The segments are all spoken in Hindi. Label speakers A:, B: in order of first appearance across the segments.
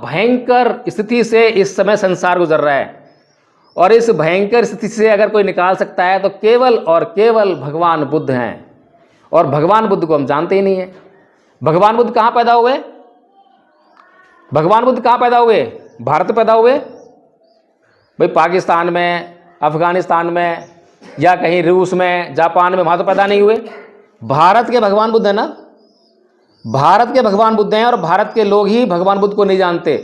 A: भयंकर स्थिति से इस समय संसार गुजर रहा है, और इस भयंकर स्थिति से अगर कोई निकाल सकता है तो केवल और केवल भगवान बुद्ध हैं। और भगवान बुद्ध को हम जानते ही नहीं है। भगवान बुद्ध कहाँ पैदा हुए? भगवान बुद्ध कहाँ पैदा हुए? भारत पैदा हुए भाई? पाकिस्तान में, अफगानिस्तान में, या कहीं रूस में, जापान में, वहाँ तो पैदा नहीं हुए। भारत के भगवान बुद्ध है ना, भारत के भगवान बुद्ध हैं, और भारत के लोग ही भगवान बुद्ध को नहीं जानते।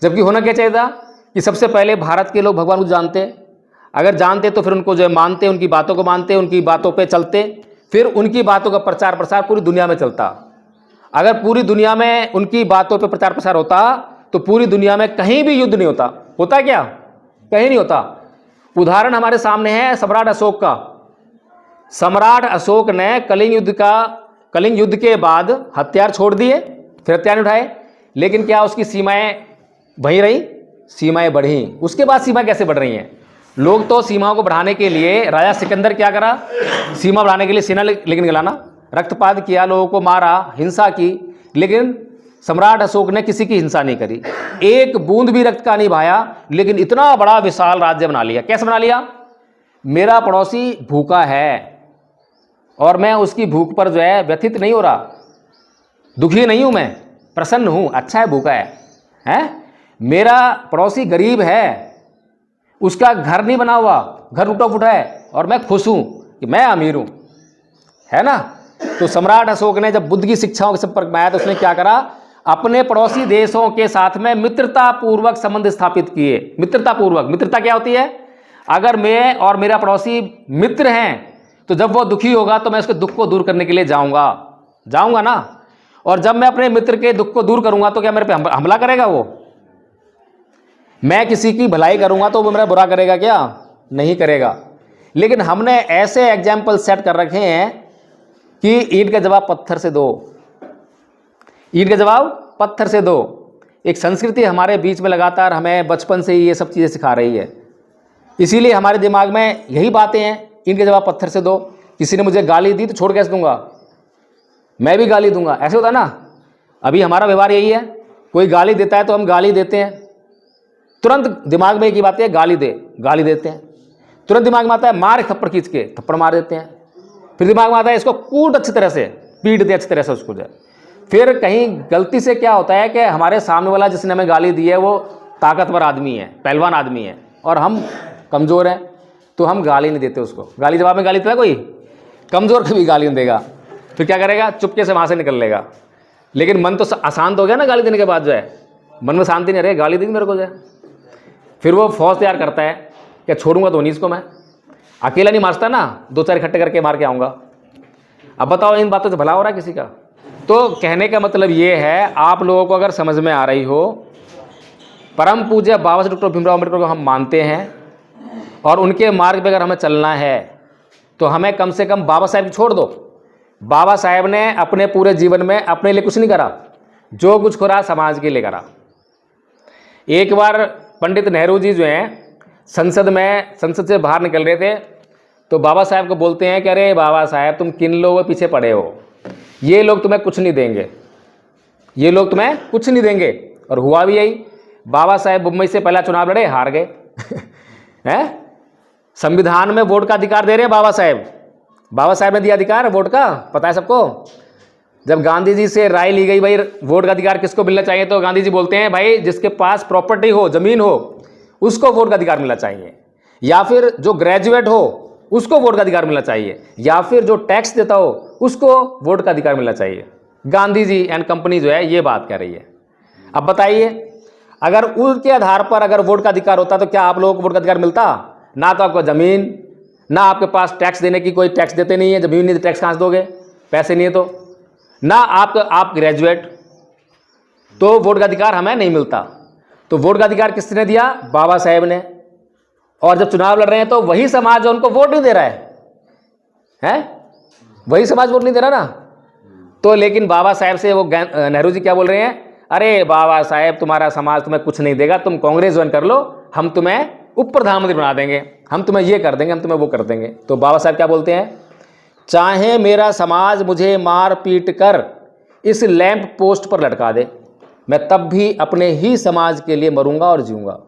A: जबकि होना क्या चाहिए था कि सबसे पहले भारत के लोग भगवान बुद्ध जानते, अगर जानते तो फिर उनको जो है मानते, उनकी बातों को मानते, उनकी बातों पे चलते, फिर उनकी बातों का प्रचार प्रसार पूरी दुनिया में चलता। अगर पूरी दुनिया में उनकी बातों पे प्रचार प्रसार होता तो पूरी दुनिया में कहीं भी युद्ध नहीं होता। होता क्या? कहीं नहीं होता। उदाहरण हमारे सामने है सम्राट अशोक का। सम्राट अशोक ने कलिंग युद्ध के बाद हथियार छोड़ दिए, फिर हथियार नहीं उठाए, लेकिन क्या उसकी सीमाएं वहीं रही? सीमाएं बढ़ी। उसके बाद सीमा कैसे बढ़ रही हैं? लोग तो सीमाओं को बढ़ाने के लिए, राजा सिकंदर क्या करा, सीमा बढ़ाने के लिए सेना लेकिन गलाना, रक्तपात किया, लोगों को मारा, हिंसा की, लेकिन सम्राट अशोक ने किसी की हिंसा नहीं करी, एक बूंद भी रक्त का नहीं बहाया, लेकिन इतना बड़ा विशाल राज्य बना लिया। कैसे बना लिया? मेरा पड़ोसी भूखा है और मैं उसकी भूख पर जो है व्यथित नहीं हो रहा, दुखी नहीं हूं, मैं प्रसन्न हूं, अच्छा है भूखा है? मेरा पड़ोसी गरीब है, उसका घर नहीं बना हुआ, घर टूटा फूटा है, और मैं खुश हूं कि मैं अमीर हूं, है ना? तो सम्राट अशोक ने जब बुद्ध की शिक्षाओं के संपर्क में आया तो उसने क्या करा? अपने पड़ोसी देशों के साथ में मित्रता पूर्वक संबंध स्थापित किए। मित्रता पूर्वक, मित्रता क्या होती है? अगर मैं और मेरा पड़ोसी मित्र हैं तो जब वो दुखी होगा तो मैं उसके दुख को दूर करने के लिए जाऊंगा ना। और जब मैं अपने मित्र के दुख को दूर करूंगा तो क्या मेरे पे हमला करेगा वो? मैं किसी की भलाई करूंगा तो वो मेरा बुरा करेगा क्या? नहीं करेगा। लेकिन हमने ऐसे एग्जाम्पल सेट कर रखे हैं कि ईंट का जवाब पत्थर से दो, ईंट का जवाब पत्थर से दो। एक संस्कृति हमारे बीच में लगातार हमें बचपन से ही ये सब चीज़ें सिखा रही है। इसीलिए हमारे दिमाग में यही बातें हैं, ईंट का जवाब पत्थर से दो। किसी ने मुझे गाली दी तो छोड़ कैसे दूंगा? मैं भी गाली दूंगा, ऐसे होता ना। अभी हमारा व्यवहार यही है, कोई गाली देता है तो हम गाली देते हैं, तुरंत दिमाग में एक ही बात है, गाली देते हैं। तुरंत दिमाग में आता है मार, थप्पड़ खींच के थप्पड़ मार देते हैं। फिर दिमाग में आता है इसको कूट अच्छी तरह से, पीट दे अच्छी तरह से उसको। फिर कहीं गलती से क्या होता है कि हमारे सामने वाला जिसने हमें गाली दी है वो ताकतवर आदमी है, पहलवान आदमी है, और हम कमज़ोर हैं, तो हम गाली नहीं देते उसको। गाली जवाब में गाली देता है कोई? कमज़ोर कभी गाली नहीं देगा। फिर क्या करेगा? चुपके से वहाँ से निकल लेगा। लेकिन मन तो अशांत हो गया ना गाली देने के बाद, जो है मन में शांति नहीं रहे, गाली दी मेरे को जो है। फिर वो फौज तैयार करता है कि छोड़ूंगा तो नहीं इसको, मैं अकेला नहीं मारता ना, 2-4 इकट्ठे करके मार के आऊँगा। अब बताओ इन बातों से भला हो रहा है किसी का? तो कहने का मतलब ये है, आप लोगों को अगर समझ में आ रही हो, परम पूज्य बाबा साहब डॉक्टर भीमराव अम्बेडकर को हम मानते हैं और उनके मार्ग पे अगर हमें चलना है तो हमें कम से कम बाबा साहेब छोड़ दो। बाबा साहेब ने अपने पूरे जीवन में अपने लिए कुछ नहीं करा, जो कुछ करा समाज के लिए करा। एक बार पंडित नेहरू जी जो हैं संसद से बाहर निकल रहे थे, तो बाबा साहेब को बोलते हैं कि अरे बाबा साहेब तुम किन लोगों के पीछे पड़े हो, ये लोग तुम्हें कुछ नहीं देंगे, ये लोग तुम्हें कुछ नहीं देंगे। और हुआ भी यही। बाबा साहेब मुंबई से पहला चुनाव लड़े, हार गए हैं? संविधान में वोट का अधिकार दे रहे हैं बाबा साहेब। बाबा साहेब ने दिया अधिकार वोट का, पता है सबको। जब गांधी जी से राय ली गई भाई वोट का अधिकार किसको मिलना चाहिए, तो गांधी जी बोलते हैं भाई जिसके पास प्रॉपर्टी हो, जमीन हो, उसको वोट का अधिकार मिलना चाहिए, या फिर जो ग्रेजुएट हो उसको वोट का अधिकार मिलना चाहिए, या फिर जो टैक्स देता हो उसको वोट का अधिकार मिलना चाहिए। गांधी जी एंड कंपनी जो है ये बात कह रही है। अब बताइए, अगर उनके आधार पर अगर वोट का अधिकार होता तो क्या आप लोगों को वोट का अधिकार मिलता? ना तो आपको जमीन, ना आपके पास टैक्स देने की, कोई टैक्स देते नहीं है, जमीन नहीं तो टैक्स कहाँ से दोगे, पैसे नहीं है तो, ना आप ग्रेजुएट, तो वोट का अधिकार हमें नहीं मिलता। तो वोट का अधिकार किसने दिया? बाबा साहेब ने। और जब चुनाव लड़ रहे हैं तो वही समाज उनको वोट नहीं दे रहा है? वही समाज वोट नहीं दे रहा ना। तो लेकिन बाबा साहेब से वो नेहरू जी क्या बोल रहे हैं? अरे बाबा साहेब तुम्हारा समाज तुम्हें कुछ नहीं देगा, तुम कांग्रेस ज्वाइन कर लो, हम तुम्हें उप प्रधानमंत्री बना देंगे, हम तुम्हें ये कर देंगे, हम तुम्हें वो कर देंगे। तो बाबा साहेब क्या बोलते हैं? चाहे मेरा समाज मुझे मार पीट कर इस लैंप पोस्ट पर लटका दे, मैं तब भी अपने ही समाज के लिए मरूंगा और जीऊंगा।